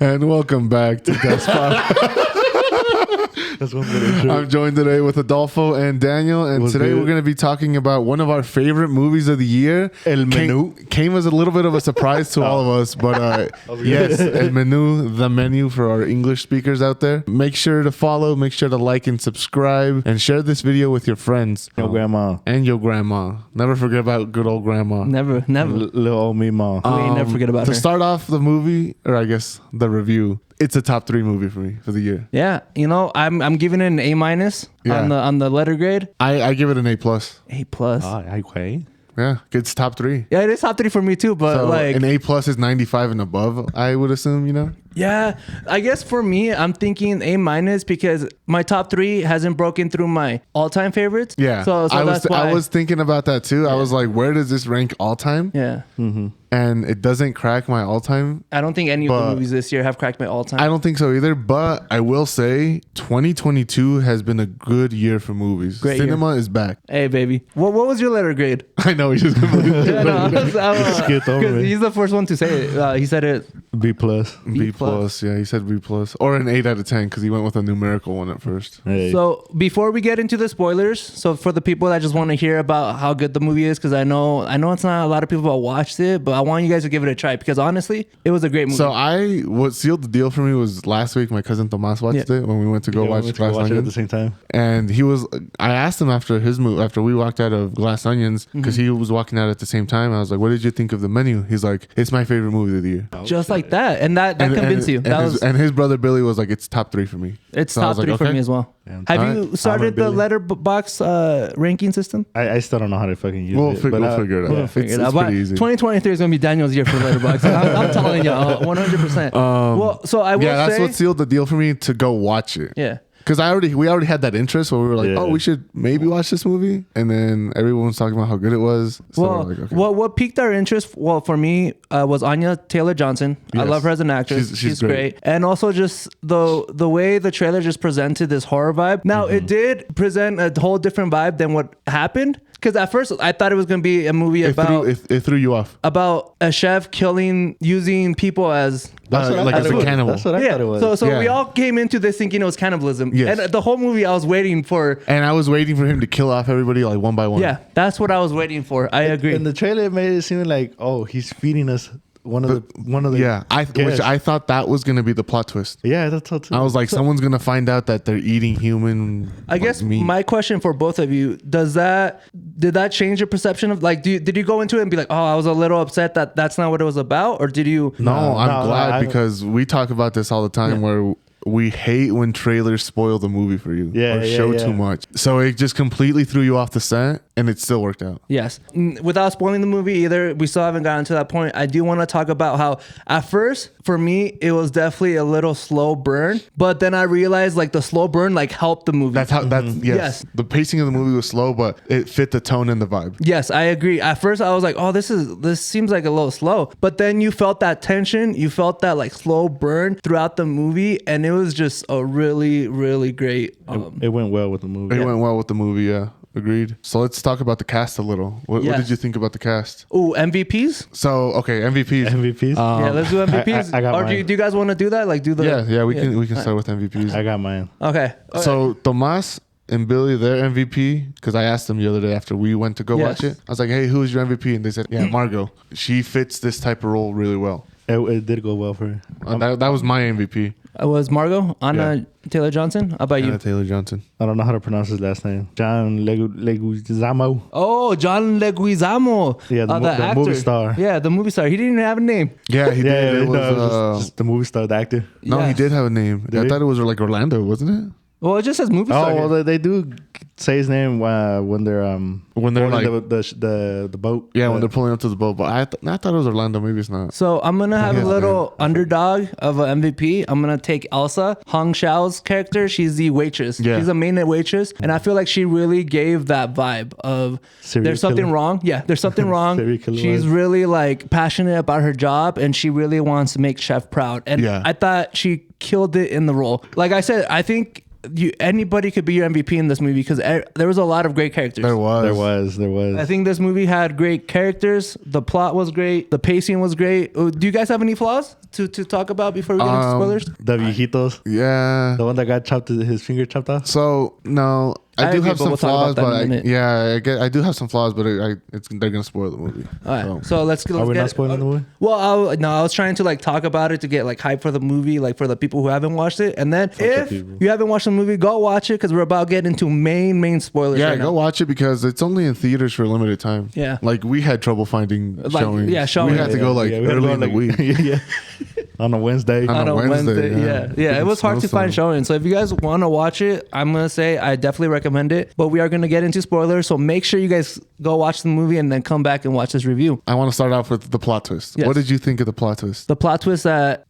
And welcome back to Despot. That's one good intro. I'm joined today with Adolfo and Daniel, and What's today good? we're going to be talking about one of our favorite movies of the year. El Menú. Came as a little bit of a surprise to all of us, but yes, El Menú, the menu for our English speakers out there. Make sure to follow, make sure to like and subscribe, and share this video with your friends. Your grandma. And your grandma. Never forget about good old grandma. Never. Little old me ma. We ain't never forget about To her. start off the movie, or I guess the review, it's a top 3 movie for me for the year. Yeah, I'm giving it an A- Yeah. on the letter grade. I give it an A+. A plus. Okay. Yeah, it's top 3. Yeah, it is top 3 for me too. But So like, an A+ is 95 and above, I would assume, you know? yeah, I guess for me, I'm thinking A- because my top 3 hasn't broken through my all-time favorites. Yeah. So that's why I was thinking about that too. I was like, where does this rank all time? Yeah. And it doesn't crack my all time. I don't think any of But- the movies this year have cracked my all-time. I don't think so either, but I will say 2022 has been a good year for movies. Great year. Cinema is back. Hey, baby. What was your letter grade? I know, he's just completely Yeah, no, I was, Skipped over 'cause it. he's the first one to say it. He said it. B plus. B+. Yeah, he said B+. Or an 8 out of 10 because he went with a numerical one at first. Hey. So before we get into the spoilers, so for the people that just want to hear about how good the movie is, because I know it's not a lot of people that watched it, but I want you guys to give it a try because honestly, it was a great movie. So what sealed the deal for me was last week my cousin Tomas watched it when we went to go Yeah, we watch went to go Glass watch it at Onion. the same time. And I asked him after his movie, after we walked out of Glass Onions, because he was walking out at the same time. I was like, what did you think of the menu? He's like, it's my favorite movie of the year. just like that, and that convinced you. And his brother Billy was like, it's top 3 for me. It's So I top was like, 3 for okay. me as well. Yeah. Have Alright. you started the Billy. letterbox ranking system? I still don't know how to fucking use We'll it. figure it out. We'll figure it out. It's But pretty easy. 2023 is gonna be Daniel's year for letterbox. I'm telling you, 100%. Well, so I will Yeah, that's say, what sealed the deal for me to go watch it. yeah. Because we already had that interest where we were like, Yeah. oh, we should maybe watch this movie. And then everyone was talking about how good it was. So Well, we're like, okay. what piqued our interest? Well, for me, was Anya Taylor-Johnson. I Yes. love her as an actress. She's She's great, and also just the way the trailer just presented this horror vibe. Now it did present a whole different vibe than what happened. Because at first I thought it was gonna be a movie it about threw you off. a chef using people as That's what I like thought as it a was. cannibal. That's what I thought it was. So Yeah. we all came into this thinking it was cannibalism. Yes. And the whole movie I was waiting for. And I was waiting for him to kill off everybody like one by one. Yeah, that's what I was waiting for. I agree. In the trailer, it made it seem like, oh, he's feeding us one of the. Yeah. Which guests. I thought that was going to be the plot twist. Yeah, that's what. I was like, someone's going to find out that they're eating human I guess meat. my question for both of you, did that change your perception of like, did you go into it and be like, oh, I was a little upset that that's not what it was about? Or did you? No, I'm glad I- because we talk about this all the time where we hate when trailers spoil the movie for you or show too much. So it just completely threw you off the set and it still worked out. Yes. Without spoiling the movie either, we still haven't gotten to that point. I do want to talk about how at first, for me, it was definitely a little slow burn. But then I realized like the slow burn like helped the movie. That's how yes. The pacing of the movie was slow, but it fit the tone and the vibe. Yes, I agree. At first, I was like, "Oh, this seems like a little slow," but then you felt that tension, you felt that like slow burn throughout the movie, and it was just a really, really great. It went well with the movie. It went well with the movie, yeah. Agreed. So let's talk about the cast a little. What Yes. did you think about the cast? Ooh, MVPs. So okay, MVPs. MVPs. Yeah, let's do MVPs. I got or mine. do you guys want to do that? Like do the Yeah, we can start with MVPs. I got mine. Okay. So Tomas and Billy, their MVP, because I asked them the other day after we went to go Yes. watch it. I was like, hey, who is your MVP? And they said, yeah, Margot. She fits this type of role really well. It did go well for her. That was my MVP. It was Margot, Anna Taylor-Johnson. How about you? Anna Taylor-Johnson. I don't know how to pronounce his last name. John Leguizamo. Oh, John Leguizamo. Yeah, the actor. movie star. Yeah, the movie star. He didn't even have a name. Yeah, he did. It was, just the movie star, the actor. no, he Yes. did have a name. I he? thought it was like Orlando, wasn't it? Well, it just says movie star. Oh, here. well, they do say his name when they're boarding like the boat. yeah, when they're pulling up to the boat. But I thought it was Orlando. Maybe it's not. So I'm gonna have Yeah, a little underdog of an MVP. I'm gonna take Elsa, Hong Xiao's character. She's the waitress. Yeah. She's a main waitress, and I feel like she really gave that vibe of Serial there's something killer. wrong. Yeah, there's something wrong. Serial killer She's vibe. really like passionate about her job, and she really wants to make Chef proud. And Yeah. I thought she killed it in the role. Like I said, I think anybody could be your MVP in this movie because there was a lot of great characters. There was. I think this movie had great characters. The plot was great. The pacing was great. Do you guys have any flaws to talk about before we get into spoilers? The viejitos. Yeah. The one that got his finger chopped off. So no, I do agree, have but some we'll talk flaws, about that in a but minute. I do have some flaws, but they're gonna spoil the movie. All right, so let's Are we get not spoiling the movie? Well, I was trying to like talk about it to get like hype for the movie, like for the people who haven't watched it. And then if you haven't watched the movie, go watch it because we're about to get into main spoilers. Yeah, right go now. watch it because it's only in theaters for a limited time. Yeah. Like we had trouble finding showings. yeah, showings. We had to go like we had to early go, in the week. yeah. On a Wednesday. On a Wednesday, Yeah. It was hard to find showings. So if you guys want to watch it, I'm gonna say I definitely recommend it. But we are gonna get into spoilers, so make sure you guys go watch the movie and then come back and watch this review. I want to start off with the plot twist. Yes. What did you think of the plot twist? The plot twist that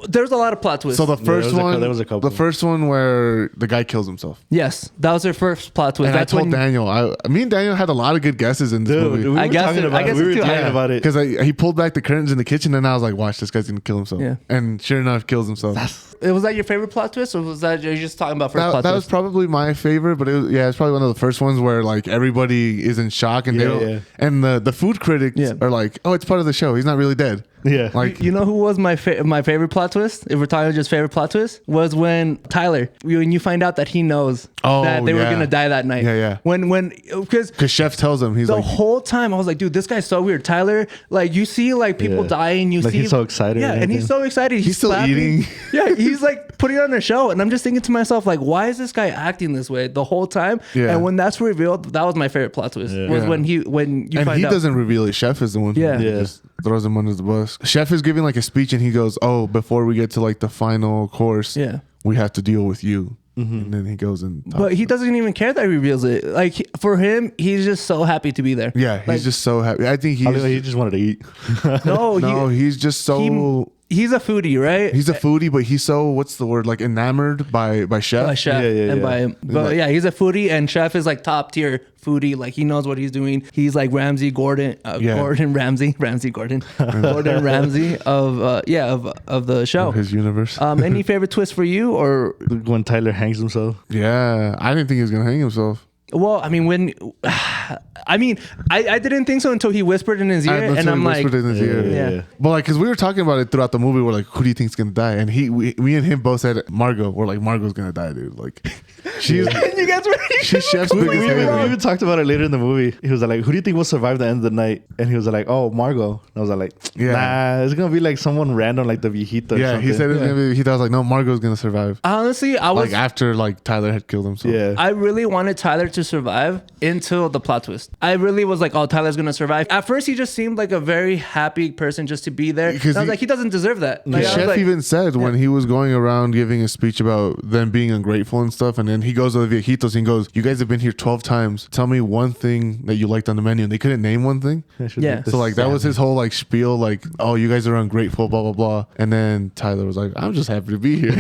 there's a lot of plot twists. So the first one, there was a couple. the first one where the guy kills himself. Yes, that was their first plot twist. And That's I told when Daniel, me and Daniel had a lot of good guesses in this movie. we were I guess talking it- about I guess it. We it were too. talking Yeah. about it. Because he pulled back the curtains in the kitchen, and I was like, "Watch, this guy's gonna kill himself." Yeah. And sure enough, kills himself. was that your favorite plot twist, or was that you're just talking about first plot That was twist? probably my favorite, but it's probably one of the first ones where like everybody is in shock and they Yeah, don't, yeah. and the food critics Yeah. are like, "Oh, it's part of the show. He's not really dead." Yeah. Like You know who was my favorite plot twist? If we're talking just favorite plot twist, was when Tyler, when you find out that he knows that they were yeah. gonna die that night. Yeah. When because because Chef tells him, he's the like, whole time I was like, dude, this guy's so weird. Tyler, like you see like people Yeah. die and you Like, see he's so excited Yeah, and and he's everything. so excited. He's still clapping. eating. Yeah, he's like putting on a show, and I'm just thinking to myself like, why is this guy acting this way the whole time? Yeah. And when that's revealed, that was my favorite plot twist. Yeah. Was Yeah. when you and find he out. doesn't reveal it. Chef is the one who Yeah. Yeah. just throws him under the bus. Chef is giving like a speech, and he goes, "Oh, before we get to like the final course, Yeah. we have to deal with you." And then he goes and talks But he about doesn't even care that he reveals it. Like for him, he's just so happy to be there. it. Yeah, he's Like, just so happy. I think He just wanted to eat. no, he's just so. he's a foodie, right? He's a foodie, but he's so what's the word, like enamored by Chef. By Chef Yeah, and yeah. by but Like- yeah, he's a foodie, and Chef is like top tier foodie. Like he knows what he's doing. He's like Ramsey Gordon, Yeah. Gordon Ramsay Gordon Ramsay of the show. His universe. Any favorite twist for you, or When Tyler hangs himself. Yeah, I didn't think he was gonna hang himself. well, I mean I didn't think so until he whispered in his ear, Until and he I'm like, whispered in his ear. yeah. But like, cause we were talking about it throughout the movie. We're like, who do you think's gonna die? And me and him both said Margot. We're like, Margot's gonna die, dude. Like, she's you guys were she's Chef's We biggest enemy. even talked about it later in the movie. He was like, who do you think will survive the end of the night? And he was like, oh, Margot. And I was like, Yeah. nah, it's going to be like someone random like the viejita or Yeah, something. he said it's gonna be. He was like, no, Margot's gonna survive. honestly, I was Like after like Tyler had killed himself. Yeah. I really wanted Tyler to survive until the plot twist. I really was like, oh, Tyler's gonna survive. At first, he just seemed like a very happy person just to be there. Because And I was he- like, he doesn't deserve that. Like, I was Chef like, even said when he was going around giving a speech about them being ungrateful and stuff, and then he goes to the viejitos and goes, "You guys have been here 12 times. Tell me one thing that you liked on the menu." And they couldn't name one thing. Yeah. So like that was his whole like spiel, like, "Oh, you guys are ungrateful, blah blah blah." And then Tyler was like, "I'm just happy to be here."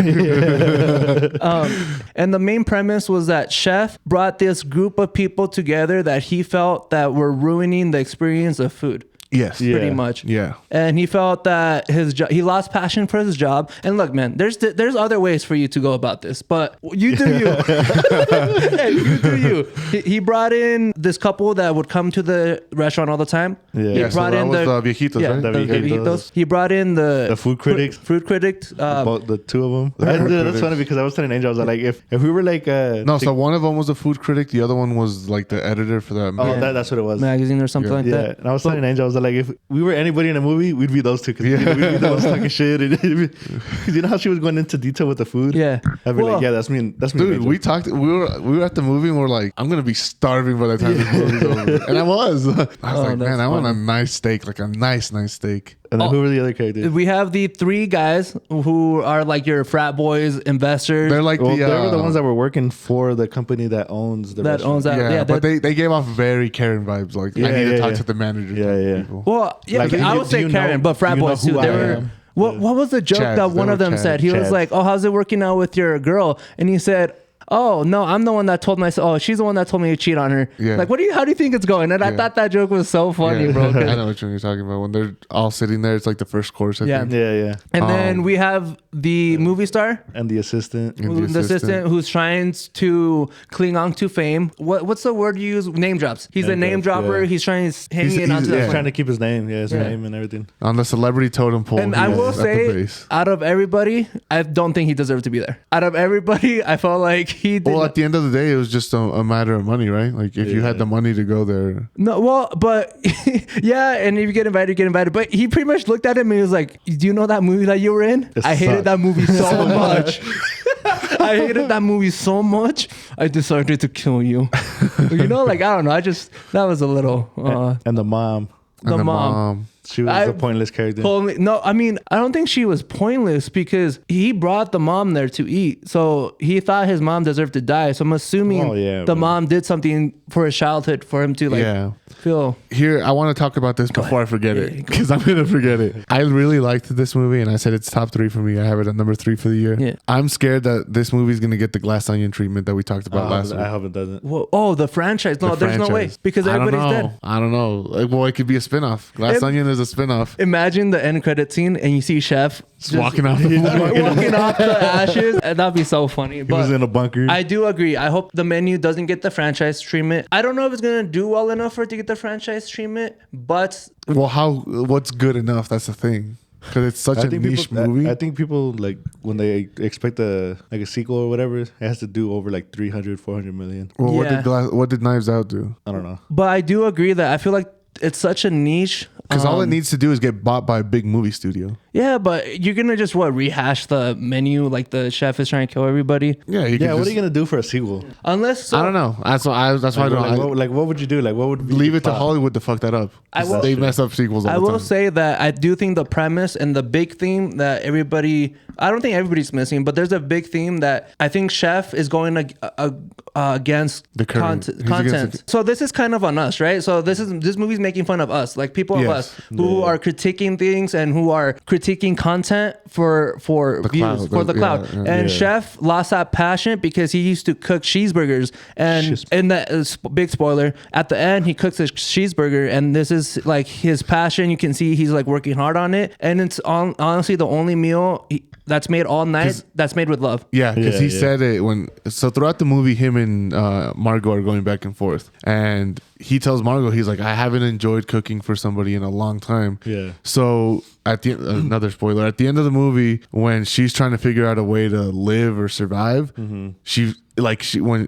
and the main premise was that Chef brought this group of people together that he felt that were ruining the experience of food. Yes. Yeah. Pretty much, Yeah. And he felt that he lost passion for his job. And look, man, there's other ways for you to go about this, but you do you. Hey, you do you. He brought in this couple that would come to the restaurant all the time. Yeah. He Yeah, so brought that in was the the viejitos, right? the The viejitos. viejitos. He brought in The food critics. Food critics. About the two of them. food That's critics. funny because I was telling Angel, I was like, if we were like... No, so one of them was a food critic. The other one was like the editor for that. Oh, Yeah. that's what it was. magazine or something Yeah. like Yeah, that. and I was telling Angel, I was like, if we were anybody in a movie, we'd be those two. Because we'd be the ones talking shit. And you know how she was going into detail with the food? Yeah. I'd be Well, like, yeah, that's me. That's me. Dude, and Angel. we talked. We were at the movie and we're like, I'm gonna be starving by the time this movie's over. And I was. I was like, that's man, I want a funny. nice steak, like a nice steak. And then who were the other characters? We have the three guys who are like your frat boys, investors. They're like Well, the. they were the ones that were working for the company that owns the that restaurant. owns that. Yeah, but they're- they gave off very Karen vibes. Like I Yeah, need to yeah, talk yeah. to the manager. Yeah, type yeah. people. well, yeah, Like, I do would say you Karen, know- but frat do you know boys who too. I They were. am? What was the joke Chads, that one they of were them Chads. said? He was Chads. like, "Oh, how's it working out with your girl?" And he said, oh no, I'm the one that told myself. Oh, she's the one that told me to cheat on her. Yeah. Like, how do you think it's going? And I thought that joke was so funny, Yeah. bro. 'cause- I know which one you're talking about. When they're all sitting there, it's like the first course. I Yeah. think. Yeah. And then we have the movie star, And the assistant. And the assistant, who's trying to cling on to fame. What's the word you use? Name drops. He's a Name name drops, dropper. yeah. He's trying to hang He's- it onto he's- that yeah. flame. Trying to keep his name. Yeah, his Yeah. name and everything. On the celebrity totem pole. And he I is will at the say, base. out of everybody, I don't think he deserved to be there. Out of everybody, I felt like he did. Well, at the end of the day, it was just a matter of money, right? Like if you had Yeah. the money to go there. No, well, but yeah, and if you get invited, you get invited. But he pretty much looked at him and he was like, "Do you know that movie that you were in? It I hated sucked." that movie so much. I hated that movie so much. I decided to kill you." You know, like I don't know. That was a little. And the mom. The And mom. She was a pointless character. No, I mean, I don't think she was pointless because he brought the mom there to eat. So he thought his mom deserved to die. So I'm assuming Oh, yeah, the but- mom did something for his childhood for him to like Yeah. feel. Here, I want to talk about this before I forget it because I'm gonna forget it. I really liked this movie, and I said it's top 3 for me. I have it at number 3 for the year. Yeah. I'm scared that this movie is gonna get the Glass Onion treatment that we talked about last week. I hope it doesn't. Whoa, oh, the franchise. No, The there's no way franchise. because everybody's dead. I don't know. Like, well, it could be a spinoff. Glass It- Onion is a spinoff. Imagine the end credit scene and you see Chef just Walking off the walking off the ashes. And that'd be so funny. He was But in a bunker. I do agree. I hope the menu doesn't get the franchise treatment. I don't know if it's gonna do well enough for it to get the franchise treatment, but Well, what's good enough? That's the thing. Because it's such a niche movie. I think people like when they expect a sequel or whatever, it has to do over like 300, 400 million. well, Yeah. what did Knives Out do? I don't know. but I do agree that I feel like it's such a niche. Because all it needs to do is get bought by a big movie studio. Yeah, but you're gonna just rehash the menu like the chef is trying to kill everybody. Yeah, you Yeah, can what are just, you gonna do for a sequel? Unless I don't know. That's why I don't. What would you do? Like, what would be Leave the it to plot? Hollywood to fuck that up. I will- They mess up sequels all I the will time. say that I do think the premise and the big theme that I don't think everybody's missing, but there's a big theme that I think Chef is going against The current- he's against content. the- So this is kind of on us, right? So this movie's making fun of us, like people of Yes. us who are critiquing things and who are critiquing content for The views, clout, for the yeah, cloud. yeah. And Yeah. Chef lost that passion because he used to cook cheeseburgers, and in that big spoiler, at the end he cooks a cheeseburger, and this is like his passion. You can see he's like working hard on it, and it's honestly the only meal that's made all night that's made with love. Yeah, because Yeah, he yeah. said it so throughout the movie, him and Margot are going back and forth, and he tells Margot, he's like, I haven't enjoyed cooking for somebody in a long time. Yeah. So at the another spoiler, at the end of the movie, when she's trying to figure out a way to live or survive, when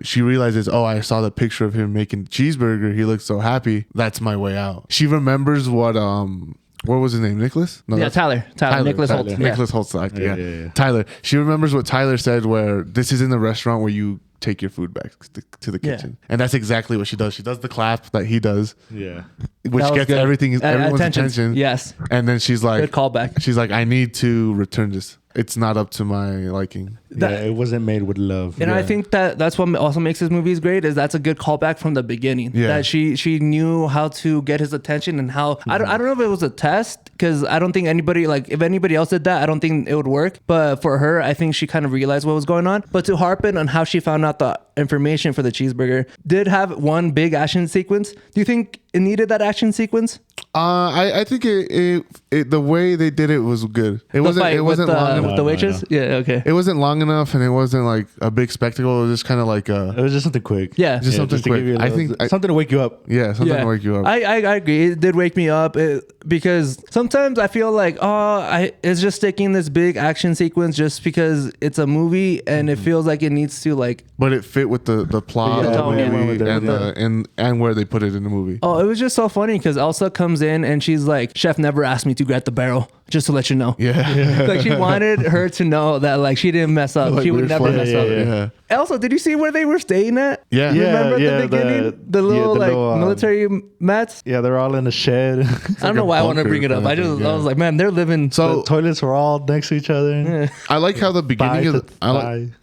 she realizes, oh, I saw the picture of him making cheeseburger, he looks so happy. That's my way out. She remembers what was his name? Nicholas? No, Yeah, that's- Tyler, Nicholas Holt. Tyler. Yeah. Nicholas Holt's the actor. Yeah, Yeah. yeah, yeah. Tyler. She remembers what Tyler said, where this is in the restaurant where you take your food back to the Yeah. kitchen, and that's exactly what she does. She does the clap that he does, Yeah. which That was gets good. everyone's Attention. attention. Yes. And then she's like, Good callback. She's like, I need to return this. It's not up to my liking. Yeah, it wasn't made with love. And I Yeah. think that's what also makes his movies great is that's a good callback from the beginning. Yeah. That she knew how to get his attention and how I don't know if it was a test because I don't think anybody if anybody else did that I don't think it would work. But for her, I think she kind of realized what was going on. But to harp in on how she found out the information for the cheeseburger did have one big action sequence. Do you think it needed that action sequence? I think it the way they did it was good. It wasn't long enough. with the waitress. No. Yeah. Okay. It wasn't long enough, and it wasn't like a big spectacle. It was just kind of like It was just something quick. Yeah. just something to give quick. you a I little- think something to wake you up. something to wake you up. I agree. It did wake me up because sometimes I feel like, it's just taking this big action sequence just because it's a movie and it feels like it needs to But it fit with the plot Yeah, of the tone, yeah, movie yeah. and where they put it in the movie. Oh, it was just so funny because Elsa comes in and she's like, Chef never asked me to grab the barrel, just to let you know. Yeah. Like she wanted her to know that like she didn't mess up. Like she would weird never fun. mess up. Yeah. Elsa, did you see where they were staying at? Yeah. Remember at Yeah, the beginning? The little the little, military mats? Yeah, they're all in a shed. I don't know why I want to bunker bring it up. kind of thing, I was like, man, they're living. So The toilets were all next to each other. I like how the beginning Thigh of to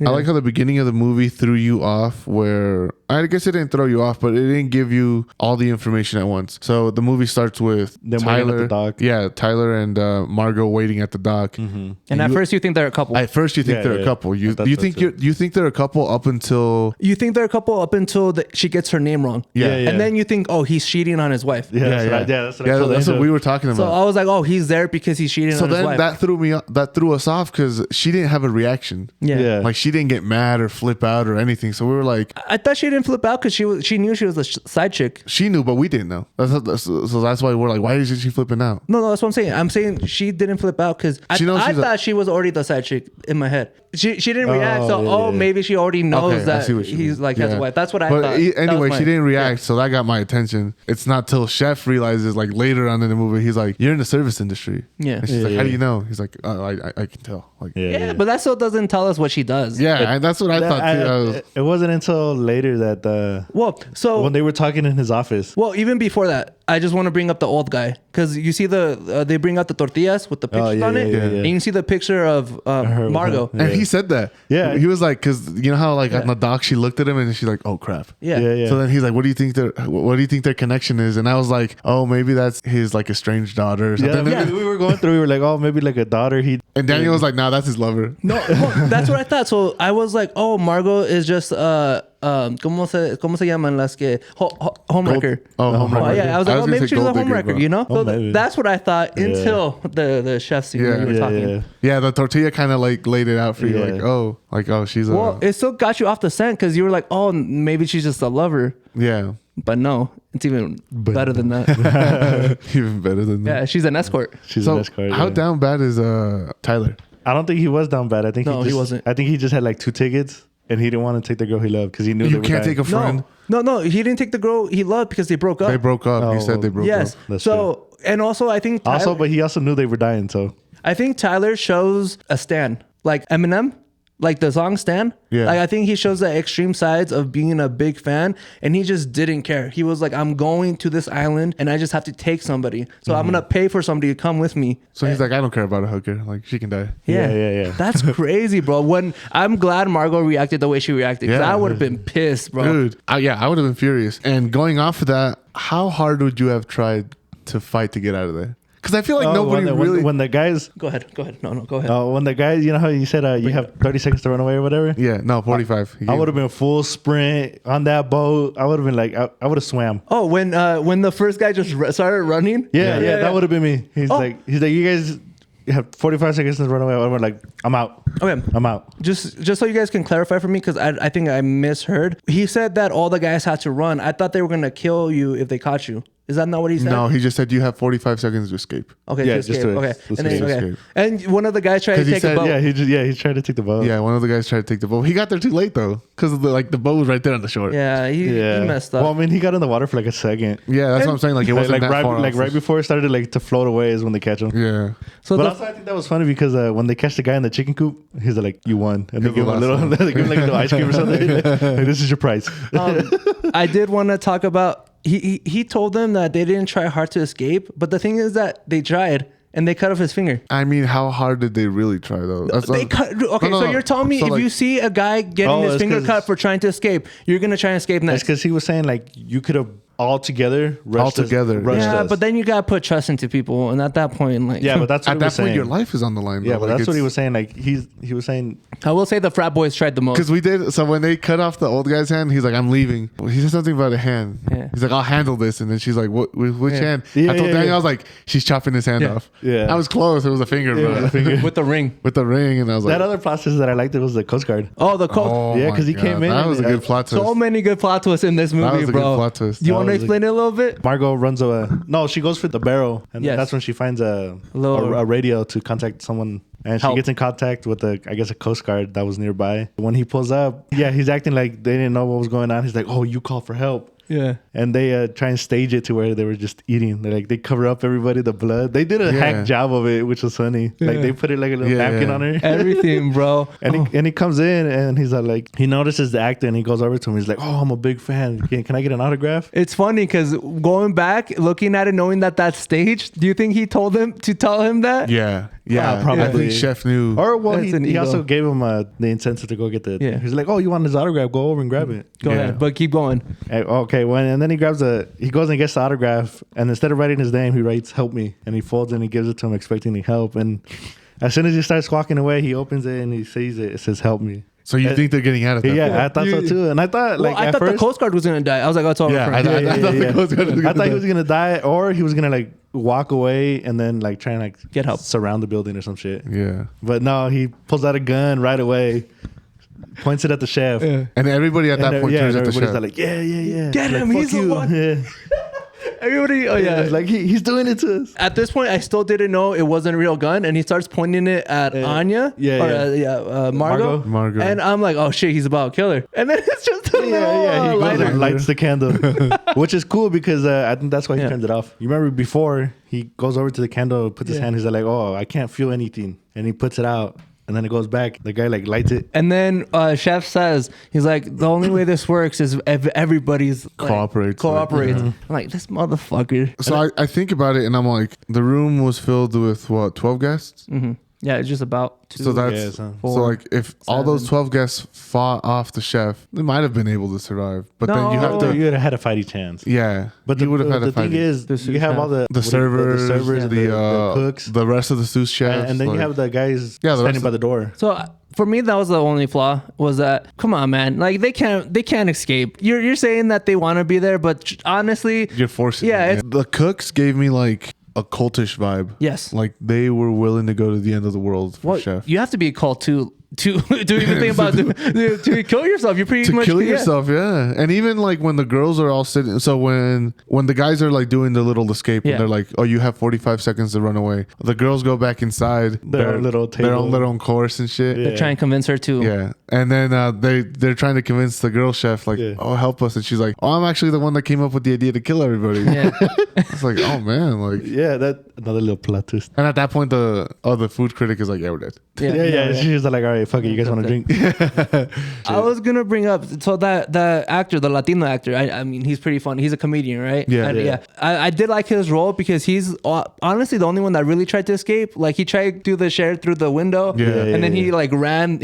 I like how the beginning of the movie threw you off. Where I guess it didn't throw you off, but it didn't give you all the information at once. So the movie starts with Them waiting at Tyler. the dock. Yeah, Tyler and Margot waiting at the dock. And at first you think they're a couple. At first you think they're a couple. You think they're a couple up until you think they're a couple up until she gets her name wrong. Yeah. And then you think, oh, he's cheating on his wife. That's what we were talking about. So I was like, oh, he's there because he's cheating on his wife. That threw us off because she didn't have a reaction. Yeah. Like she didn't get mad or flip out or anything. So we were like, I thought she didn't flip out because she knew she was a side chick. She knew, but we didn't know. So that's why we're like, why isn't she flipping out? No, that's what I'm saying. I'm saying she didn't flip out because I thought she was already the side chick in my head. She didn't react. So maybe she already knows that he's like his wife. That's what I thought. Anyway, she didn't react, so that got my attention. It's not till Chef realizes, like later on in the movie, he's like, "You're in the service industry." Yeah. And she's like, "How do you know?" He's like, "I can tell." Like, but that still doesn't tell us what she does. Yeah, and that's what I thought too. It wasn't until later that when they were talking in his office. Well, even before that, I just want to bring up the old guy because you see they bring out the tortillas with the pictures on it, and you see the picture of Margot. And he said that. Yeah, he was like, because you know how like on the dock she looked at him and she's like, "Oh crap." Yeah. So then he's like, "What do you think their connection is?" And I was like, "Oh, maybe that's his like estranged daughter or something." Yeah, we were going through. We were like, "Oh, maybe like a daughter." And Daniel was like, "Nah, that's his lover." No, that's what I thought. So I was like, "Oh, Margot is just ¿cómo se llaman las que homewrecker?" Homewrecker. Yeah, I was like, maybe she's a homewrecker, bro. you know? So maybe. that's what I thought until the chef scene that you were talking. Yeah, the tortilla kind of like laid it out for you, like she's well, it still got you off the scent because you were like, oh, maybe she's just a lover. Yeah. But no, it's even better than that. Even better than that. Yeah, she's an escort. She's an escort. How down bad is Tyler? I don't think he was down bad. I think he wasn't. I think he just had like 2 tickets and he didn't want to take the girl he loved because he knew you can't take a friend. No, he didn't take the girl he loved because they broke up. They broke up. He said they broke up. Yes. So, and also I think Tyler, but he also knew they were dying. So I think Tyler shows a stan like Eminem. Like the song Stan. Yeah. Like I think he shows the extreme sides of being a big fan and he just didn't care. He was like, I'm going to this island and I just have to take somebody. So I'm going to pay for somebody to come with me. So he's like, I don't care about a hooker. Like she can die. Yeah. That's crazy, bro. When I'm glad Margot reacted the way she reacted because I would have been pissed, bro. Dude, I would have been furious. And going off of that, how hard would you have tried to fight to get out of there? Because I feel like nobody really... When the guys... Go ahead. No, go ahead. When the guys... You know how you said you have 30 seconds to run away or whatever? Yeah, no, 45. I would have been full sprint on that boat. I would have been like... I would have swam. Oh, when the first guy just started running? Yeah. That would have been me. He's like, you guys... You have 45 seconds to run away. I'm like, I'm out. Okay. I'm out. Just so you guys can clarify for me, because I think I misheard. He said that all the guys had to run. I thought they were going to kill you if they caught you. Is that not what he said? No, he just said you have 45 seconds to escape. Okay, to escape. Okay. And one of the guys tried to take a boat. Yeah, he tried to take the boat. Yeah, one of the guys tried to take the boat. He got there too late though, because the boat was right there on the shore. Yeah, he messed up. Well, I mean, he got in the water for like a second. Yeah, that's what I'm saying. Like it wasn't that far. Like right before it started to float away is when they catch him. Yeah. So but also I think that was funny because when they catch the guy in the chicken coop, he's like, "You won," and they give him a little, they give him like a little ice cream or something. Like, this is your prize. I did want to talk about. He told them that they didn't try hard to escape, but the thing is that they tried and they cut off his finger. I mean, how hard did they really try though? So you're telling me if you see a guy getting his finger cut for trying to escape, you're gonna try and escape next? That's because he was saying like you could have rushed yeah, us. but then you gotta put trust into people, and at that point, like but that's what at that point your life is on the line. Yeah, but that's what he was saying. Like he was saying. I will say the frat boys tried the most because we did. So when they cut off the old guy's hand, he's like, "I'm leaving." He said something about a hand. Yeah. He's like, "I'll handle this," and then she's like, "Which hand?" I told Daniel, I was like, "She's chopping his hand off." Yeah, I was close. It was a finger, bro. with the ring. With the ring, and I was like, that other plot twist that I liked was the Coast Guard. Oh, the Coast. Yeah, because he came in. That was a good plot twist. So many good plot twists in this movie, that was a bro. good plot twist. Do you want to explain it a little bit? Margot runs she goes for the barrel, and that's when she finds a radio to contact someone, and she gets in contact with a Coast Guard that was nearby. When he pulls up, he's acting like they didn't know what was going on. He's like, "Oh, you call for help." Yeah. And they try and stage it to where they were just eating. They cover up everybody, the blood. They did a hack job of it, which was funny. Yeah. Like they put it like a little napkin on her. Everything, bro. And he comes in and he's like, he notices the actor and he goes over to him. He's like, "Oh, I'm a big fan. Can I get an autograph?" It's funny because going back, looking at it, knowing that that's staged, do you think he told him to tell him that? Yeah. Yeah, probably. I think Chef knew. Or well, That's an he ego. also gave him the incentive to go get the. Yeah. He's like, oh, you want his autograph? Go over and grab it. Go ahead, but keep going. Okay, and then he grabs he goes and gets the autograph, and instead of writing his name, he writes "Help me," and he folds it and he gives it to him, expecting any help. And as soon as he starts walking away, he opens it and he sees it. It says "Help me." So you think they're getting out of that? Yeah, I thought so too, and I thought I thought the Coast Guard was gonna die. I was like, "That's all." Yeah, I thought the Coast Guard was I thought gonna he was gonna die, or he was gonna like walk away and then like try and like Get help. surround the building or some shit. Yeah. But no, he pulls out a gun right away, points it at the chef. And everybody at that point turns at the everybody's chef. like, yeah. Get him, Like, he's fuck the you. one. Yeah. Everybody, It's like he's doing it to us. At this point, I still didn't know it wasn't a real gun, and he starts pointing it at Anya, Margot. Margot. And I'm like, oh shit, he's about to kill her. And then it's just a He little goes lighter. and lights the candle, which is cool because I think that's why he Yeah. turns it off. You remember before he goes over to the candle, puts his hand, he's like, oh, I can't feel anything, and he puts it out. And then it goes back. The guy like lights it. And then Chef says, he's like, the only way this works is if everybody's like, Cooperates. I'm like, this motherfucker. So I think about it and I'm like, the room was filled with what, 12 guests? Mm-hmm. Yeah, it's just about two. So that's Yeah, so- so like if all those 12 guests fought off the chef, they might have been able to survive. But then you have No. to, You would have had a fighting chance. yeah. But you would have had the a fight. thing is, The sous you have chef. all the servers, the cooks, the rest of the sous chefs, and then you like- have the guys Yeah, the rest standing of- by the door. So for me, that was the only flaw. Was that come on, man? Like they can't escape. You're saying that they want to be there, but honestly, You're forcing. Yeah, it. The cooks gave me like a cultish vibe. yes. Like they were willing to go to the end of the world for Well, chef. you have to be a cult to even think about to kill yourself. You're pretty To much kill yeah. yourself, yeah. And even like when the girls are all sitting, so when the guys are like doing the little escape, Yeah. and they're like, "Oh, you have 45 seconds to run away." The girls go back inside Their own little their own table. little course and shit. They try and convince her to. Yeah, and then they're trying to convince the girl chef like, Yeah. "Oh, help us!" And she's like, "Oh, I'm actually the one that came up with the idea to kill everybody." Yeah. It's like, oh man, like. Yeah, that another little plot twist. And at that point, the food critic is like, "Yeah, we're dead." Yeah. She's like, all right, fuck it, you guys want to drink? I was gonna bring up so that the actor, the Latino actor. I mean, he's pretty funny. He's a comedian, right? Yeah. And, Yeah. I did like his role because he's honestly the only one that really tried to escape. Like he tried to do the share through the window, Yeah. and then he like ran.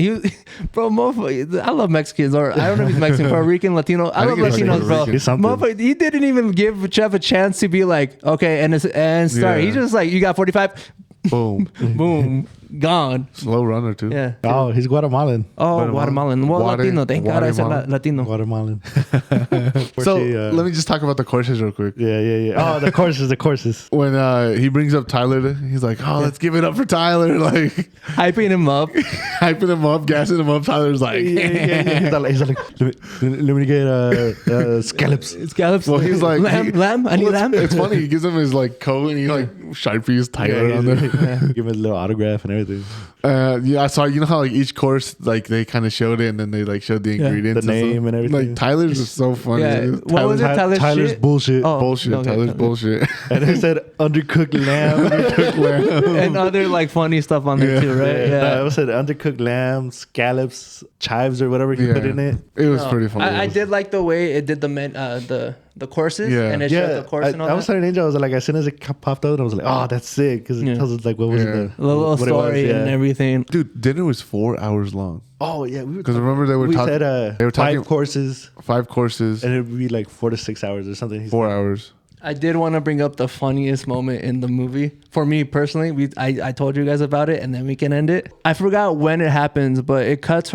Bro, I love Mexicans, or I don't know if he's Mexican, Puerto Rican, Latino. I love think he's Latinos, Puerto bro. Rican. He's something. Motherfucker, he didn't even give Chef a chance to be like, okay, and start. Yeah. He just like, you got 45, Boom, boom, gone. slow runner too. Yeah. Oh, he's Guatemalan. Oh, Guatemalan. Well, Latino. Thank God I said Guatemalan. Latino. Guatemalan. So let me just talk about the courses real quick. Yeah. Oh, the courses. When he brings up Tyler, he's like, "Oh, let's give it up for Tyler!" Like Hyping him up. hyping him up, gassing him up. Tyler's like, Yeah. He's like, let me get scallops. Scallops. Well, he's like, lamb. I need well, lamb. It's funny. He gives him his like coat and he like Sharpies Tyler on there. Give him a little autograph and everything. Yeah, I saw. You know how like each course like they kind of showed it and then they like showed the ingredients, The and name stuff. and everything. Like Tyler's is so funny. Yeah. It's What was it? Tyler's shit? bullshit. Oh, bullshit. okay. Tyler's bullshit. And they said undercooked lamb. And other like funny stuff on there too, right? No, it said undercooked lamb, scallops, chives or whatever he put in it. It was No, pretty funny. I did like the way it did the courses. Yeah. And it showed the course and all I was that. telling Angel, I was like, as soon as it popped out, I was like, oh, that's sick. Because it tells us like what was Yeah. the A little what it was, story and everything. Dude, dinner was 4 hours long. Oh, yeah. Because remember they were we talking. said they were talking 5 courses, 5 courses, and it would be like 4 to 6 hours or something. 4 hours. I did want to bring up the funniest moment in the movie. For me personally, I told you guys about it, and then we can end it. I forgot when it happens, but it cuts.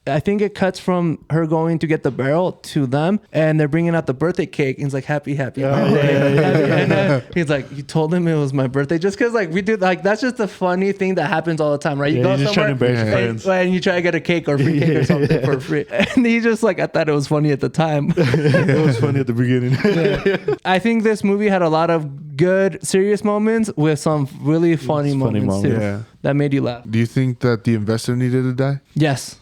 I think it cuts from her going to get the barrel to them, and they're bringing out the birthday cake. And he's like, happy birthday. And then he's like, you told him it was my birthday. Just because like we do, like that's just a funny thing that happens all the time, right? You Yeah, go you're just trying to somewhere embarrass your friends. and you try to get a cake or free cake or something for free. And he just like, I thought it was funny at the time. It was funny at the beginning. I think this movie had a lot of good, serious moments with some really funny moments too. Yeah. That made you laugh. Do you think that the investor needed to die? Yes.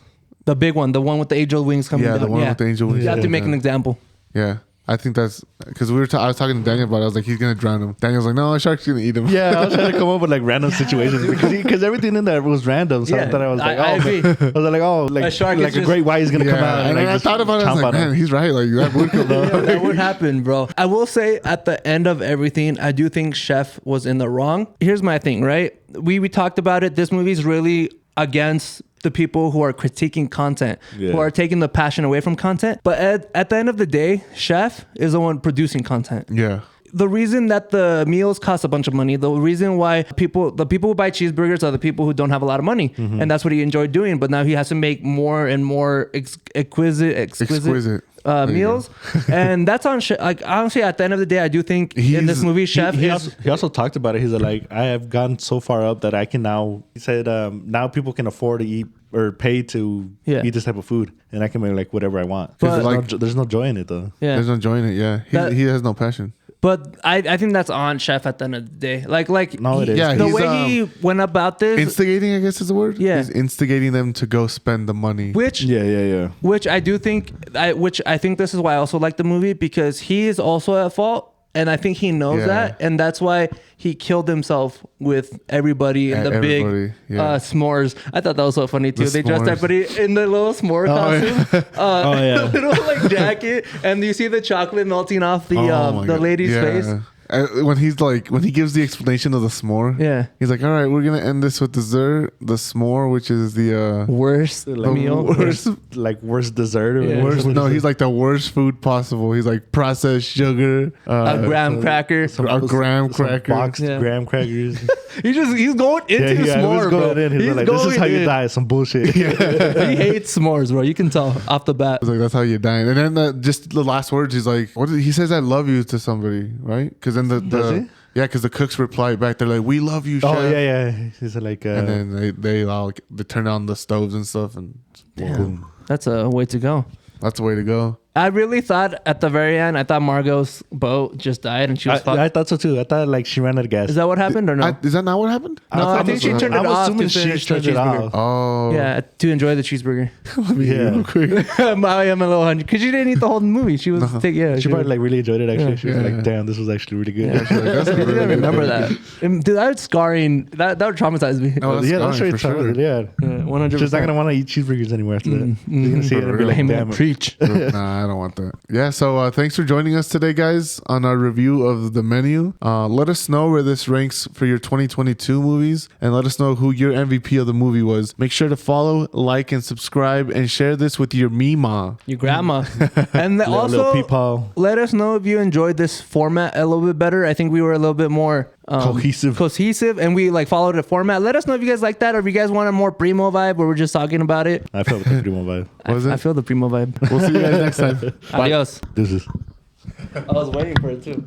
The big one, the one with the angel wings coming Yeah, down. the one with the angel wings You have to coming make an down. example. Yeah. I think that's because I was talking to Daniel about it. I was like, he's gonna drown him. Daniel's like, no, a shark's gonna eat him. Yeah, I was trying to come up with like random situations because everything in there was random. So I thought I was like, I was like, oh, like a shark, like a great white is gonna come out. And I thought about it. I was like, man, he's right. Like that would come out. That would happen, bro. I will say at the end of everything, I do think Chef was in the wrong. Here's my thing, right? We talked about it. This movie's really against the people who are critiquing content, who are taking the passion away from content. But at the end of the day, Chef is the one producing content. Yeah. The reason that the meals cost a bunch of money, the reason why the people who buy cheeseburgers are the people who don't have a lot of money. And that's what he enjoyed doing. But now he has to make more and more exquisite meals. And that's on like honestly at the end of the day I do think in this movie Chef he also talked about it. He's like, I have gone so far up that I can now, he said, now people can afford to eat or pay to eat this type of food, and I can make like whatever I want. But there's no joy in it though. There's no joy in it. He has no passion. But I think that's on Chef at the end of the day. Like no, it is. Yeah, the way he went about this, instigating, I guess is the word. Yeah, he's instigating them to go spend the money. Which Which I do think, which I think this is why I also like the movie, because he is also at fault. And I think he knows that, and that's why he killed himself with everybody in the big s'mores. I thought that was so funny too. They dressed everybody in the little s'more costume, the little like jacket, and you see the chocolate melting off the lady's face. When he gives the explanation of the s'more, he's like, all right, we're gonna end this with dessert, the s'more, which is the worst meal, worst dessert. No, he's like the worst food possible. He's like processed sugar, a graham cracker, graham crackers, boxed graham crackers. He's going into s'more, bro. He's like, this is how you die. Some bullshit. He hates s'mores, bro. You can tell off the bat. It's like, that's how you die. And then just the last words, he's like, he says, "I love you" to somebody, right? Because then because the cooks reply back, they're like, "We love you, Chef." Oh yeah. He's like, and then they turn on the stoves and stuff, and boom. That's a way to go. That's the way to go. I really thought at the very end, I thought Margot's boat just died and she was fucked. I thought so too. I thought like she ran out of gas. Is that what happened or no? Is that not what happened? No, I think she turned it off to finish the cheeseburger. Oh. Yeah, to enjoy the cheeseburger. Let me eat real quick. I am a little hungry. Because she didn't eat the whole movie. She was she probably like really enjoyed it actually. She was like, damn, this was actually really good. Yeah, like, I didn't remember that. Dude, that scarring, that would traumatize me. No, that's straight traumatized. Yeah. 100%. She's not going to want to eat cheeseburgers anymore after that. She's going to see it and be like, damn it. Preach. Nah, I don't want that. Yeah, so thanks for joining us today, guys, on our review of the menu. Let us know where this ranks for your 2022 movies, and let us know who your MVP of the movie was. Make sure to follow, like, and subscribe, and share this with your Mima. Your grandma. And also, let us know if you enjoyed this format a little bit better. I think we were a little bit more cohesive, and we like followed the format. Let us know if you guys like that, or if you guys want a more Primo vibe where we're just talking about it. I felt the Primo vibe. I feel the Primo vibe. We'll see you guys next time. Adios. This is. I was waiting for it too.